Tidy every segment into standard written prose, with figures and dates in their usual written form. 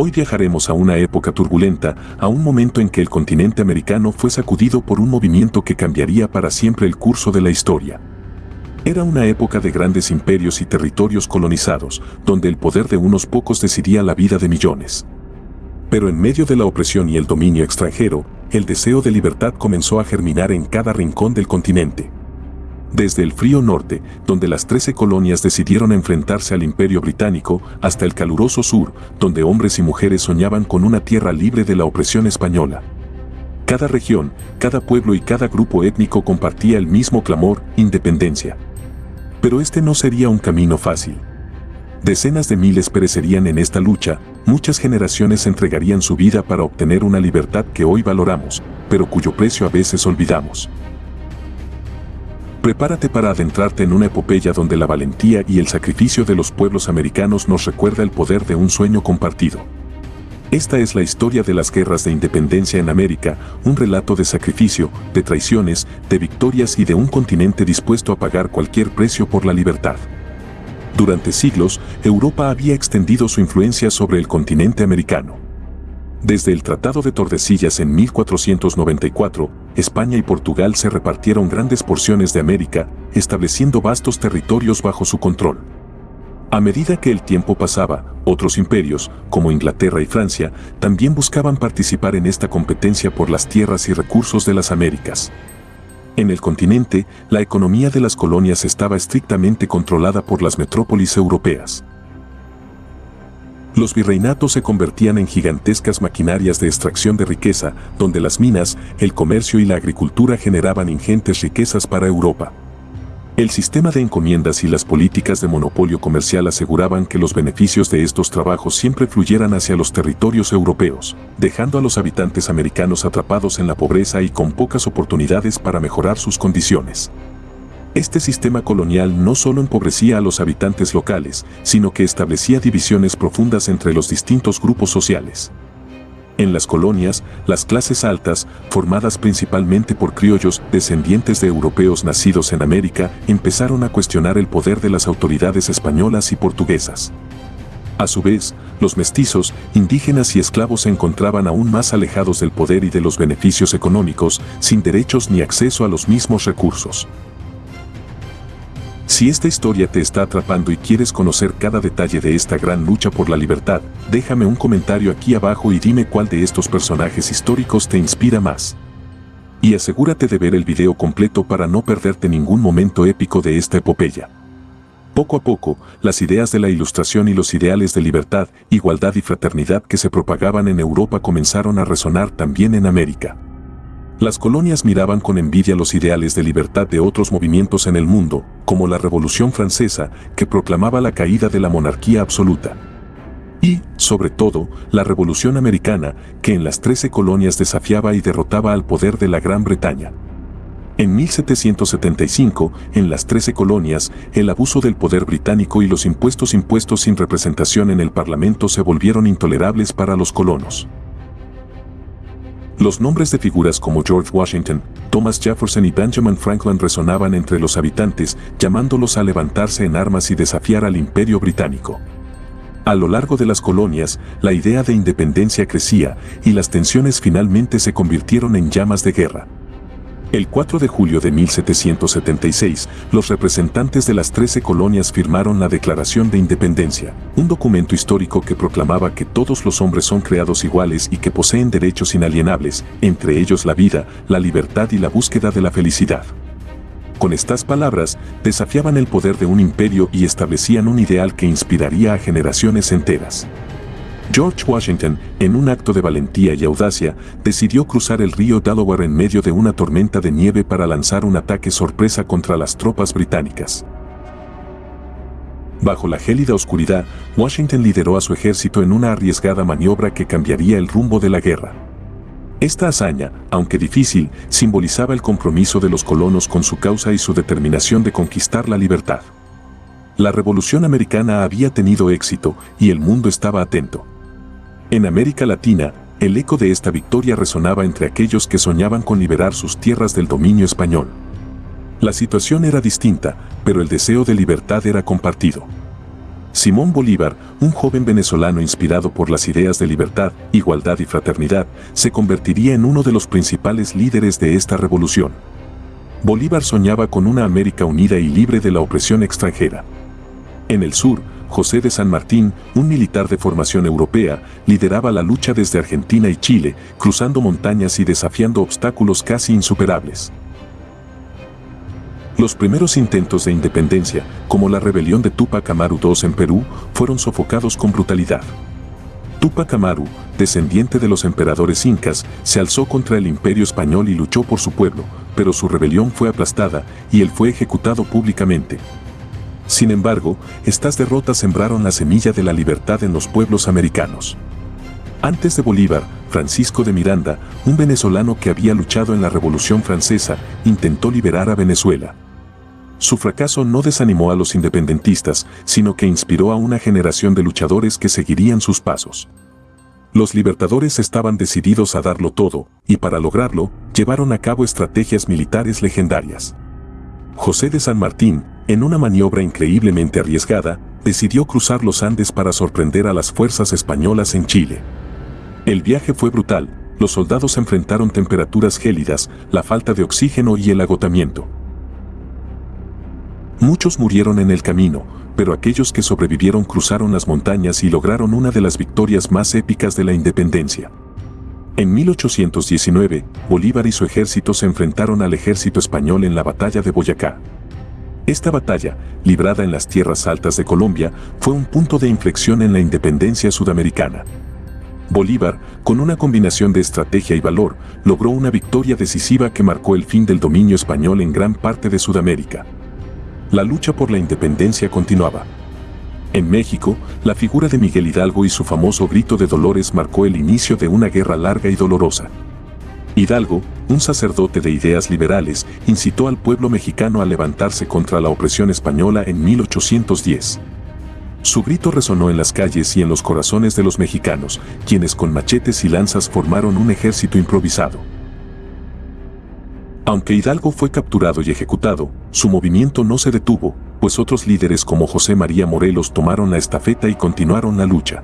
Hoy viajaremos a una época turbulenta, a un momento en que el continente americano fue sacudido por un movimiento que cambiaría para siempre el curso de la historia. Era una época de grandes imperios y territorios colonizados, donde el poder de unos pocos decidía la vida de millones. Pero en medio de la opresión y el dominio extranjero, el deseo de libertad comenzó a germinar en cada rincón del continente. Desde el frío norte, donde las 13 colonias decidieron enfrentarse al Imperio Británico, hasta el caluroso sur, donde hombres y mujeres soñaban con una tierra libre de la opresión española. Cada región, cada pueblo y cada grupo étnico compartía el mismo clamor: independencia. Pero este no sería un camino fácil. Decenas de miles perecerían en esta lucha, muchas generaciones entregarían su vida para obtener una libertad que hoy valoramos, pero cuyo precio a veces olvidamos. Prepárate para adentrarte en una epopeya donde la valentía y el sacrificio de los pueblos americanos nos recuerda el poder de un sueño compartido. Esta es la historia de las guerras de independencia en América, un relato de sacrificio, de traiciones, de victorias y de un continente dispuesto a pagar cualquier precio por la libertad. Durante siglos, Europa había extendido su influencia sobre el continente americano. Desde el Tratado de Tordesillas en 1494, España y Portugal se repartieron grandes porciones de América, estableciendo vastos territorios bajo su control. A medida que el tiempo pasaba, otros imperios, como Inglaterra y Francia, también buscaban participar en esta competencia por las tierras y recursos de las Américas. En el continente, la economía de las colonias estaba estrictamente controlada por las metrópolis europeas. Los virreinatos se convertían en gigantescas maquinarias de extracción de riqueza, donde las minas, el comercio y la agricultura generaban ingentes riquezas para Europa. El sistema de encomiendas y las políticas de monopolio comercial aseguraban que los beneficios de estos trabajos siempre fluyeran hacia los territorios europeos, dejando a los habitantes americanos atrapados en la pobreza y con pocas oportunidades para mejorar sus condiciones. Este sistema colonial no solo empobrecía a los habitantes locales, sino que establecía divisiones profundas entre los distintos grupos sociales. En las colonias, las clases altas, formadas principalmente por criollos descendientes de europeos nacidos en América, empezaron a cuestionar el poder de las autoridades españolas y portuguesas. A su vez, los mestizos, indígenas y esclavos se encontraban aún más alejados del poder y de los beneficios económicos, sin derechos ni acceso a los mismos recursos. Si esta historia te está atrapando y quieres conocer cada detalle de esta gran lucha por la libertad, déjame un comentario aquí abajo y dime cuál de estos personajes históricos te inspira más. Y asegúrate de ver el video completo para no perderte ningún momento épico de esta epopeya. Poco a poco, las ideas de la Ilustración y los ideales de libertad, igualdad y fraternidad que se propagaban en Europa comenzaron a resonar también en América. Las colonias miraban con envidia los ideales de libertad de otros movimientos en el mundo, como la Revolución Francesa, que proclamaba la caída de la monarquía absoluta. Y, sobre todo, la Revolución Americana, que en las 13 colonias desafiaba y derrotaba al poder de la Gran Bretaña. En 1775, en las 13 colonias, el abuso del poder británico y los impuestos impuestos sin representación en el Parlamento se volvieron intolerables para los colonos. Los nombres de figuras como George Washington, Thomas Jefferson y Benjamin Franklin resonaban entre los habitantes, llamándolos a levantarse en armas y desafiar al Imperio Británico. A lo largo de las colonias, la idea de independencia crecía y las tensiones finalmente se convirtieron en llamas de guerra. El 4 de julio de 1776, los representantes de las 13 colonias firmaron la Declaración de Independencia, un documento histórico que proclamaba que todos los hombres son creados iguales y que poseen derechos inalienables, entre ellos la vida, la libertad y la búsqueda de la felicidad. Con estas palabras, desafiaban el poder de un imperio y establecían un ideal que inspiraría a generaciones enteras. George Washington, en un acto de valentía y audacia, decidió cruzar el río Delaware en medio de una tormenta de nieve para lanzar un ataque sorpresa contra las tropas británicas. Bajo la gélida oscuridad, Washington lideró a su ejército en una arriesgada maniobra que cambiaría el rumbo de la guerra. Esta hazaña, aunque difícil, simbolizaba el compromiso de los colonos con su causa y su determinación de conquistar la libertad. La Revolución Americana había tenido éxito y el mundo estaba atento. En América Latina, el eco de esta victoria resonaba entre aquellos que soñaban con liberar sus tierras del dominio español. La situación era distinta, pero el deseo de libertad era compartido. Simón Bolívar, un joven venezolano inspirado por las ideas de libertad, igualdad y fraternidad, se convertiría en uno de los principales líderes de esta revolución. Bolívar soñaba con una América unida y libre de la opresión extranjera. En el sur, José de San Martín, un militar de formación europea, lideraba la lucha desde Argentina y Chile, cruzando montañas y desafiando obstáculos casi insuperables. Los primeros intentos de independencia, como la rebelión de Túpac Amaru II en Perú, fueron sofocados con brutalidad. Túpac Amaru, descendiente de los emperadores incas, se alzó contra el imperio español y luchó por su pueblo, pero su rebelión fue aplastada y él fue ejecutado públicamente. Sin embargo, estas derrotas sembraron la semilla de la libertad en los pueblos americanos. Antes de Bolívar, Francisco de Miranda, un venezolano que había luchado en la Revolución Francesa, intentó liberar a Venezuela. Su fracaso no desanimó a los independentistas, sino que inspiró a una generación de luchadores que seguirían sus pasos. Los libertadores estaban decididos a darlo todo, y para lograrlo, llevaron a cabo estrategias militares legendarias. José de San Martín, en una maniobra increíblemente arriesgada, decidió cruzar los Andes para sorprender a las fuerzas españolas en Chile. El viaje fue brutal, los soldados enfrentaron temperaturas gélidas, la falta de oxígeno y el agotamiento. Muchos murieron en el camino, pero aquellos que sobrevivieron cruzaron las montañas y lograron una de las victorias más épicas de la independencia. En 1819, Bolívar y su ejército se enfrentaron al ejército español en la batalla de Boyacá. Esta batalla, librada en las tierras altas de Colombia, fue un punto de inflexión en la independencia sudamericana. Bolívar, con una combinación de estrategia y valor, logró una victoria decisiva que marcó el fin del dominio español en gran parte de Sudamérica. La lucha por la independencia continuaba. En México, la figura de Miguel Hidalgo y su famoso grito de Dolores marcó el inicio de una guerra larga y dolorosa. Hidalgo, un sacerdote de ideas liberales, incitó al pueblo mexicano a levantarse contra la opresión española en 1810. Su grito resonó en las calles y en los corazones de los mexicanos, quienes con machetes y lanzas formaron un ejército improvisado. Aunque Hidalgo fue capturado y ejecutado, su movimiento no se detuvo, pues otros líderes como José María Morelos tomaron la estafeta y continuaron la lucha.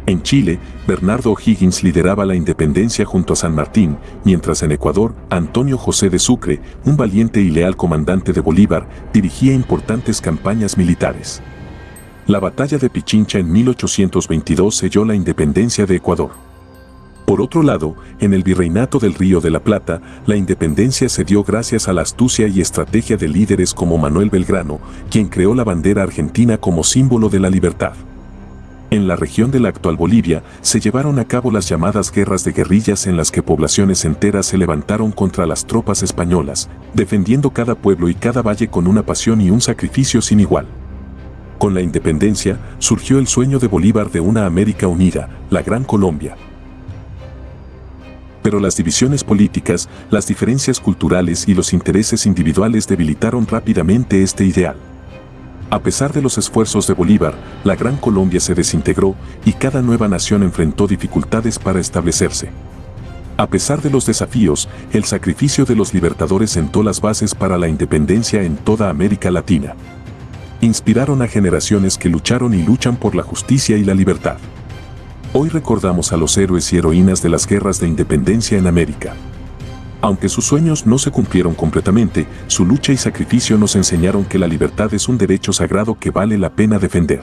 En Chile, Bernardo O'Higgins lideraba la independencia junto a San Martín, mientras en Ecuador, Antonio José de Sucre, un valiente y leal comandante de Bolívar, dirigía importantes campañas militares. La batalla de Pichincha en 1822 selló la independencia de Ecuador. Por otro lado, en el Virreinato del Río de la Plata, la independencia se dio gracias a la astucia y estrategia de líderes como Manuel Belgrano, quien creó la bandera argentina como símbolo de la libertad. En la región de la actual Bolivia, se llevaron a cabo las llamadas guerras de guerrillas en las que poblaciones enteras se levantaron contra las tropas españolas, defendiendo cada pueblo y cada valle con una pasión y un sacrificio sin igual. Con la independencia, surgió el sueño de Bolívar de una América unida, la Gran Colombia. Pero las divisiones políticas, las diferencias culturales y los intereses individuales debilitaron rápidamente este ideal. A pesar de los esfuerzos de Bolívar, la Gran Colombia se desintegró y cada nueva nación enfrentó dificultades para establecerse. A pesar de los desafíos, el sacrificio de los libertadores sentó las bases para la independencia en toda América Latina. Inspiraron a generaciones que lucharon y luchan por la justicia y la libertad. Hoy recordamos a los héroes y heroínas de las guerras de independencia en América. Aunque sus sueños no se cumplieron completamente, su lucha y sacrificio nos enseñaron que la libertad es un derecho sagrado que vale la pena defender.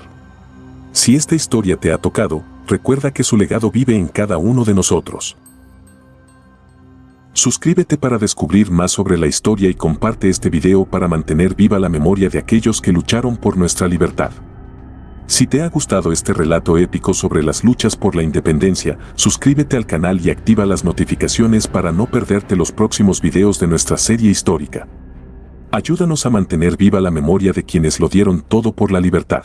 Si esta historia te ha tocado, recuerda que su legado vive en cada uno de nosotros. Suscríbete para descubrir más sobre la historia y comparte este video para mantener viva la memoria de aquellos que lucharon por nuestra libertad. Si te ha gustado este relato épico sobre las luchas por la independencia, suscríbete al canal y activa las notificaciones para no perderte los próximos videos de nuestra serie histórica. Ayúdanos a mantener viva la memoria de quienes lo dieron todo por la libertad.